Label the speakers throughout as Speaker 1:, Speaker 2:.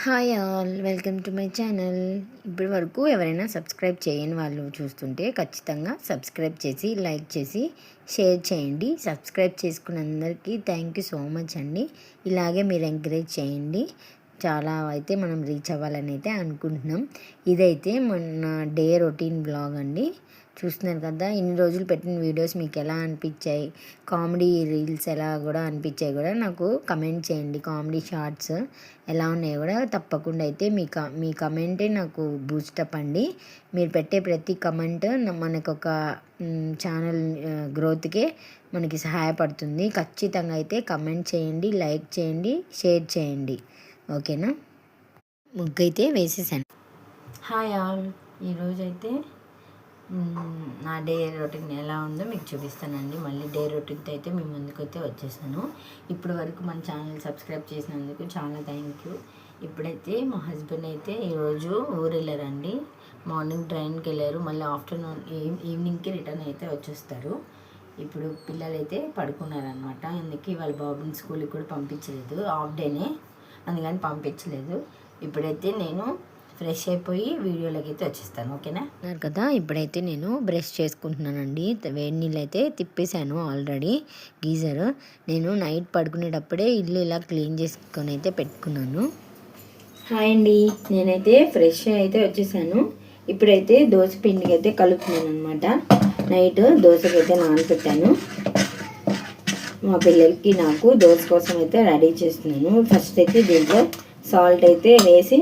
Speaker 1: Hi all, welcome to my channel. ఇప్పటి వరకు ఎవరైనా సబ్స్క్రైబ్ చేయని వాళ్ళు చూస్తుంటే ఖచ్చితంగా సబ్స్క్రైబ్ చేసి లైక్ చేసి షేర్ చేయండి. సబ్స్క్రైబ్ చేసుకున్న అందరికీ థ్యాంక్ యూ సో మచ్ అండి. ఇలాగే మీరు ఎంకరేజ్ చేయండి. చాలా అయితే మనం రీచ్ అవ్వాలని అయితే అనుకుంటున్నాం. ఇదైతే మన డే రొటీన్ బ్లాగ్ అండి. చూస్తున్నారు కదా, ఇన్ని రోజులు పెట్టిన వీడియోస్ మీకు ఎలా అనిపించాయి, కామెడీ రీల్స్ ఎలా కూడా అనిపించాయి కూడా నాకు కమెంట్ చేయండి. కామెడీ షార్ట్స్ ఎలా ఉన్నాయో కూడా తప్పకుండా అయితే మీ కమెంటే నాకు బూస్టప్ అండి. మీరు పెట్టే ప్రతి కమెంట్ మనకు ఒక ఛానల్ గ్రోత్కే మనకి సహాయపడుతుంది. ఖచ్చితంగా అయితే కమెంట్ చేయండి, లైక్ చేయండి, షేర్ చేయండి. ఓకేనా? ముగ్గు అయితే వేసేసాను. హాయ్ ఆల్, ఈరోజైతే నా డే రొటీన్ ఎలా ఉందో మీకు చూపిస్తానండి. మళ్ళీ డే రొటీన్తో అయితే మీ ముందుకైతే వచ్చేసాను. ఇప్పటి వరకు మన ఛానల్ సబ్స్క్రైబ్ చేసినందుకు చాలా థ్యాంక్ యూ. ఇప్పుడైతే మా హస్బెండ్ అయితే ఈరోజు ఊరు వెళ్ళారండి. మార్నింగ్ ట్రైన్కి వెళ్ళారు, మళ్ళీ ఆఫ్టర్నూన్ ఈవినింగ్కి రిటర్న్ అయితే వచ్చేస్తారు. ఇప్పుడు పిల్లలు అయితే పడుకున్నారనమాట. అందుకే వాళ్ళ బాబుని స్కూల్కి కూడా పంపించలేదు, హాఫ్ డేనే, అందుకని పంపించలేదు. ఇప్పుడైతే నేను ఫ్రెష్ అయిపోయి వీడియోలోకి అయితే వచ్చేస్తాను. ఓకేనా కదా? ఇప్పుడైతే నేను బ్రష్ చేసుకుంటున్నానండి. వేడి నీళ్ళు అయితే తిప్పేశాను ఆల్రెడీ గీజర్. నేను నైట్ పడుకునేటప్పుడే ఇల్లు ఇలా క్లీన్ చేసుకొని అయితే పెట్టుకున్నాను. హాయ్ అండి, నేనైతే ఫ్రెష్ అయితే వచ్చేసాను. ఇప్పుడైతే దోశ పిండికి అయితే కలుపుతున్నాను అనమాట. నైట్ దోశకి అయితే నానబెట్టాను. మా పిల్లలకి నాకు దోశ కోసం అయితే రెడీ చేస్తున్నాను. ఫస్ట్ అయితే దీంట్లో సాల్ట్ అయితే వేసి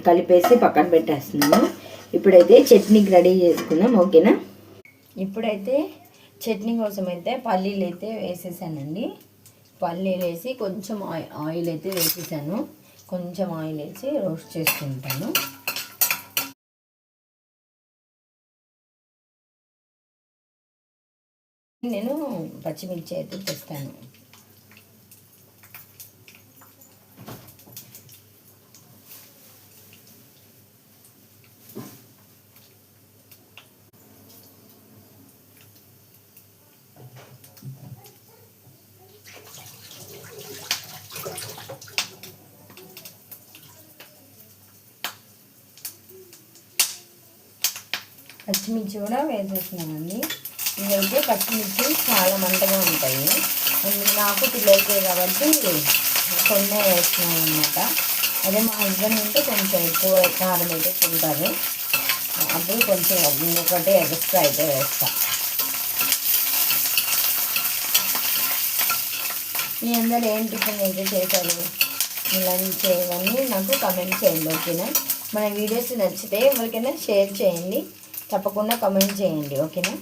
Speaker 1: కలిపేసి పక్కన పెట్టేస్తున్నాను. ఇప్పుడైతే చట్నీకి రెడీ చేసుకున్నాం. ఓకేనా? ఇప్పుడైతే చట్నీ కోసం అయితే పల్లీలు అయితే వేసేసానండి. పల్లీలు వేసి కొంచెం ఆయిల్ అయితే వేసేసాను. కొంచెం ఆయిల్ వేసి రోస్ట్ చేసుకుంటాను. నేను పచ్చిమిర్చి అయితే తెస్తాను. పచ్చిమిర్చి కూడా వేసేస్తున్నానండి. ఇవైతే పచ్చిమిర్చి చాలా మంటగా ఉంటాయి. నాకు పిల్లలకే కాబట్టి కొన్ని వేస్తున్నాను అనమాట. అదే మా హస్బెండ్ ఉంటే కొంచెం ఎక్కువ కారం అయితే తింటారు. అప్పుడు కొంచెం ఒకటే ఎక్స్ట్రా అయితే వేస్తాను. మీ అందరు ఏం టిఫిన్ అయితే చేశారు, లంచ్ ఇవన్నీ నాకు కమెంట్ చేయండి. ఓకేనా? మన వీడియోస్ నచ్చితే ఎవరికైనా షేర్ చేయండి, తప్పకుండా కమెంట్ చేయండి. ఓకేనా?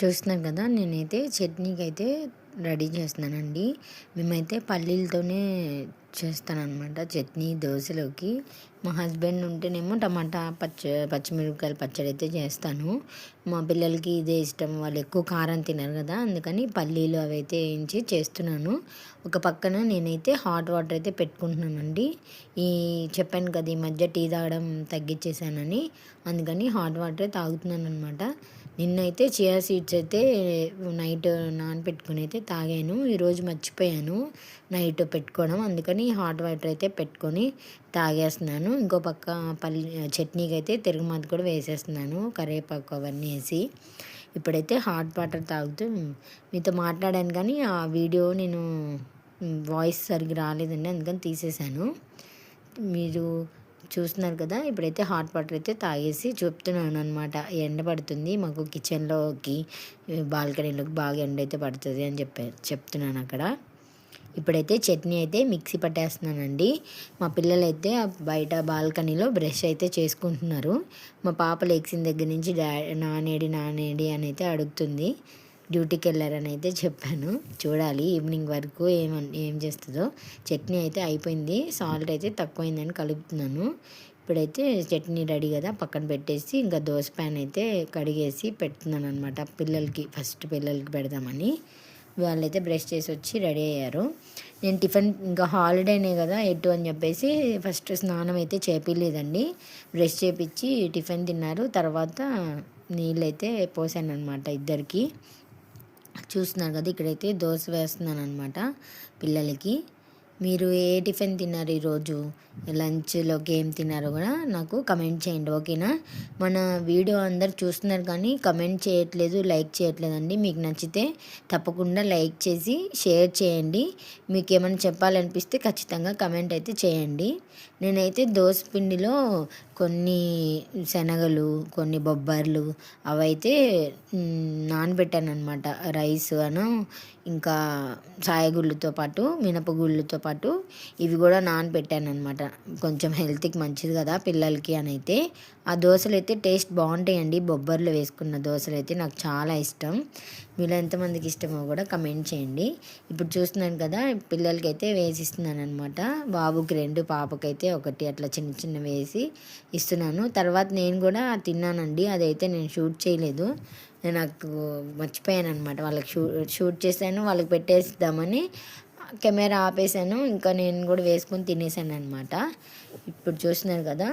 Speaker 1: చూస్తున్నాను కదా, నేనైతే చట్నీకి అయితే రెడీ చేస్తున్నానండి. మేమైతే పల్లీలతోనే చేస్తానన్నమాట చట్నీ దోశలోకి. మా హస్బెండ్ ఉంటేనేమో టమాటా పచ్చిమిరపకాయల పచ్చడి అయితే చేస్తాను. మా పిల్లలకి ఇదే ఇష్టం, వాళ్ళు ఎక్కువ కారం తినరు కదా, అందుకని పల్లీలు అవి అయితే వేయించి చేస్తున్నాను. ఒక పక్కన నేనైతే హాట్ వాటర్ అయితే పెట్టుకుంటున్నానండి. చెప్పాను కదా, ఈ మధ్య టీ తాగడం తగ్గించేసానని, అందుకని హాట్ వాటర్ తాగుతున్నాను అనమాట. నిన్నైతే చియా సీడ్స్ అయితే నైట్ నానబెట్టుకుని అయితే తాగాను. ఈరోజు మర్చిపోయాను నైట్ పెట్టుకోవడం, అందుకని హాట్ వాటర్ అయితే పెట్టుకొని తాగేస్తున్నాను. ఇంకో పక్క చట్నీకి అయితే తిరుగుమాత కూడా వేసేస్తున్నాను, కరివేపాకు అవన్నీ వేసి. ఇప్పుడైతే హాట్ వాటర్ తాగుతూ మీతో మాట్లాడాను, కానీ ఆ వీడియో నేను వాయిస్ సరిగ్గా రాలేదండి, అందుకని తీసేశాను. మీరు చూస్తున్నారు కదా, ఇప్పుడైతే హాట్ వాటర్ అయితే తాగేసి చెప్తున్నాను అనమాట. ఎండ పడుతుంది మాకు, కిచెన్లోకి బాల్కనీలోకి బాగా ఎండ అయితే పడుతుంది అని చెప్తున్నాను అక్కడ. ఇప్పుడైతే చట్నీ అయితే మిక్సీ పట్టేస్తున్నానండి. మా పిల్లలు అయితే బయట బాల్కనీలో బ్రష్ అయితే చేసుకుంటున్నారు. మా పాప లేచిన దగ్గర నుంచి నానేడి అని అయితే అడుగుతుంది. డ్యూటీకి వెళ్ళారని అయితే చెప్పాను. చూడాలి ఈవినింగ్ వరకు ఏం చేస్తుందో. చట్నీ అయితే అయిపోయింది, సాల్ట్ అయితే తక్కువైందని కలుపుతున్నాను. ఇప్పుడైతే చట్నీ రెడీ కదా, పక్కన పెట్టేసి ఇంకా దోశ ప్యాన్ అయితే కడిగేసి పెడుతున్నాను అనమాట. ఫస్ట్ పిల్లలకి పెడదామని. వాళ్ళైతే బ్రష్ చేసి వచ్చి రెడీ అయ్యారు. నేను టిఫిన్ ఇంకా హాలిడేనే కదా ఎటు అని చెప్పేసి ఫస్ట్ స్నానం అయితే చేపిలేదండి. బ్రష్ చేపించి టిఫిన్ తిన్నారు. తర్వాత నీళ్ళైతే పోసాను అనమాట ఇద్దరికి. చూస్తున్నారు కదా, ఇక్కడైతే దోశ వేస్తున్నాను అనమాట పిల్లలకి. మీరు ఏ టిఫిన్ తిన్నారు ఈరోజు, లంచ్లోకి ఏం తిన్నారో కూడా నాకు కమెంట్ చేయండి, ఓకేనా. మన వీడియో అందరు చూస్తున్నారు కానీ కమెంట్ చేయట్లేదు, లైక్ చేయట్లేదండి. మీకు నచ్చితే తప్పకుండా లైక్ చేసి షేర్ చేయండి. మీకు ఏమైనా చెప్పాలనిపిస్తే ఖచ్చితంగా కమెంట్ అయితే చేయండి. నేనైతే దోశ పిండిలో కొన్ని శనగలు, కొన్ని బొబ్బర్లు అవైతే నానబెట్టాను అనమాట. రైస్ అను ఇంకా సాయగుళ్ళతో పాటు మినపగుళ్ళతో పాటు ఇవి కూడా నానబెట్టాను అనమాట. కొంచెం హెల్త్కి మంచిది కదా పిల్లలకి అని అయితే. ఆ దోశలు అయితే టేస్ట్ బాగుంటాయండి. బొబ్బర్లు వేసుకున్న దోశలు అయితే నాకు చాలా ఇష్టం. మీలో ఎంతమందికి ఇష్టమో కూడా కమెంట్ చేయండి. ఇప్పుడు చూస్తున్నాను కదా, పిల్లలకి అయితే వేసిస్తున్నాను అనమాట. బాబుకి 2, పాపకైతే 1 అట్లా చిన్న చిన్న వేసి ఇస్తున్నాను. తర్వాత నేను కూడా తిన్నానండి. అదైతే నేను షూట్ చేయలేదు, నాకు మర్చిపోయాను అనమాట. వాళ్ళకి షూట్ చేశాను, వాళ్ళకి పెట్టేద్దామని కెమెరా ఆపేసాను. ఇంకా నేను కూడా వేసుకొని తినేసాను అనమాట. ఇప్పుడు చూస్తున్నారు కదా,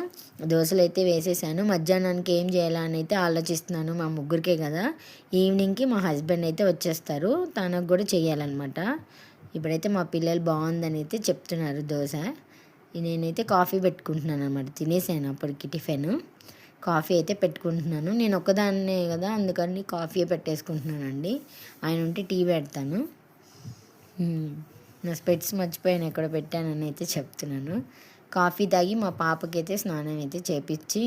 Speaker 1: దోశలు అయితే వేసేసాను. మధ్యాహ్నానికి ఏం చేయాలా అని అయితే ఆలోచిస్తున్నాను. మా ముగ్గురికే కదా. ఈవినింగ్కి మా హస్బెండ్ అయితే వచ్చేస్తారు, తనకు కూడా చేయాలన్నమాట. ఇప్పుడైతే మా పిల్లలు బాగుందని అయితే చెప్తున్నారు దోశ. నేనైతే కాఫీ పెట్టుకుంటున్నాను అనమాట. తినేసాను అప్పటికి టిఫిన్. కాఫీ అయితే పెట్టుకుంటున్నాను. నేను ఒక్కదాన్నే కదా, అందుకని కాఫీ పెట్టేసుకుంటున్నానండి. ఆయన ఉంటే టీ పెడతాను. నా స్పెట్స్ మర్చిపోయాను ఎక్కడ పెట్టానని అయితే చెప్తున్నాను. కాఫీ తాగి మా పాపకైతే స్నానం అయితే చేపించి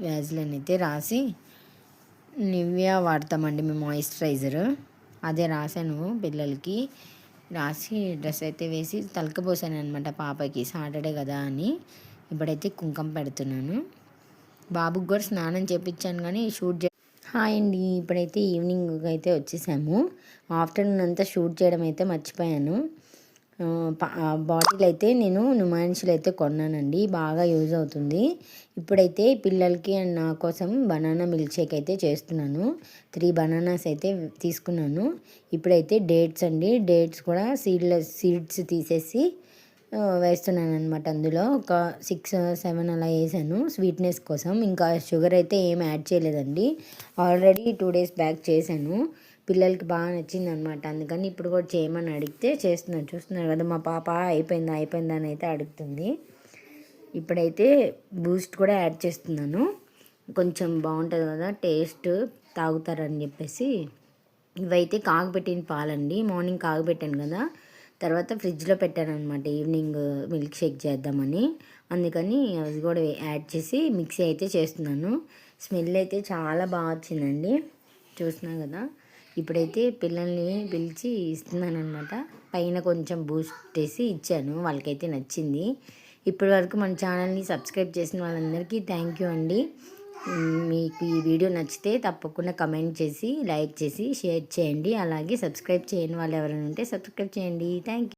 Speaker 1: వ్యాజ్లైన్ అయితే రాసి, నివ్యా వాడతామండి మేము మాయిశ్చరైజర్, అదే రాశాను పిల్లలకి. రాసి డ్రెస్ అయితే వేసి తలకపోసాను అనమాట పాపకి, సాటర్డే కదా అని. ఇప్పుడైతే కుంకుమ పెడుతున్నాను. బాబుకి కూడా స్నానం చేయించాను కానీ షూట్ హాయ్ అండి, ఇప్పుడైతే ఈవినింగ్ అయితే వచ్చేసాము. ఆఫ్టర్నూన్ అంతా షూట్ చేయడం అయితే మర్చిపోయాను. బాటిల్ అయితే నేను నుమాన్షిలో అయితే కొన్నానండి, బాగా యూజ్ అవుతుంది. ఇప్పుడైతే పిల్లలకి అండ్ నా కోసం బనానా మిల్క్ షేక్ అయితే చేస్తున్నాను. 3 బనానాస్ అయితే తీసుకున్నాను. ఇప్పుడైతే డేట్స్ అండి, డేట్స్ కూడా సీడ్స్ తీసేసి వేస్తున్నాను అనమాట. అందులో ఒక 6, 7 అలా వేసాను స్వీట్నెస్ కోసం. ఇంకా షుగర్ అయితే ఏం యాడ్ చేయలేదండి, ఆల్రెడీ 2 days బ్యాక్ చేశాను. పిల్లలకి బాగా నచ్చింది అనమాట, అందుకని ఇప్పుడు కూడా చేయమని అడిగితే చేస్తున్నాను. చూస్తున్నారు కదా, మా పాప అయిపోయిందా అని అయితే అడుగుతుంది. ఇప్పుడైతే బూస్ట్ కూడా యాడ్ చేస్తున్నాను, కొంచెం బాగుంటుంది కదా టేస్ట్, తాగుతారని చెప్పేసి. ఇవైతే కాగబెట్టిన పాలండి, మార్నింగ్ కాగబెట్టాను కదా, తర్వాత ఫ్రిడ్జ్లో పెట్టాను అనమాట ఈవినింగ్ మిల్క్ షేక్ చేద్దామని. అందుకని అవి కూడా యాడ్ చేసి మిక్సీ అయితే చేస్తున్నాను. స్మెల్ అయితే చాలా బాగా వచ్చిందండి, చూస్తున్నాను కదా. ఇప్పుడైతే పిల్లల్ని పిలిచి ఇస్తున్నాను అనమాట. పైన కొంచెం బూస్ట్ వేసి ఇచ్చాను, వాళ్ళకైతే నచ్చింది. ఇప్పటి వరకు మన ఛానల్ని సబ్స్క్రైబ్ చేసిన వాళ్ళందరికీ థ్యాంక్ యూ అండి. మీకు ఈ వీడియో నచ్చితే తప్పకుండా కమెంట్ చేసి, లైక్ చేసి, షేర్ చేయండి. అలాగే సబ్స్క్రైబ్ చేయని వాళ్ళు ఎవరైనా ఉంటే సబ్స్క్రైబ్ చేయండి. Thank you.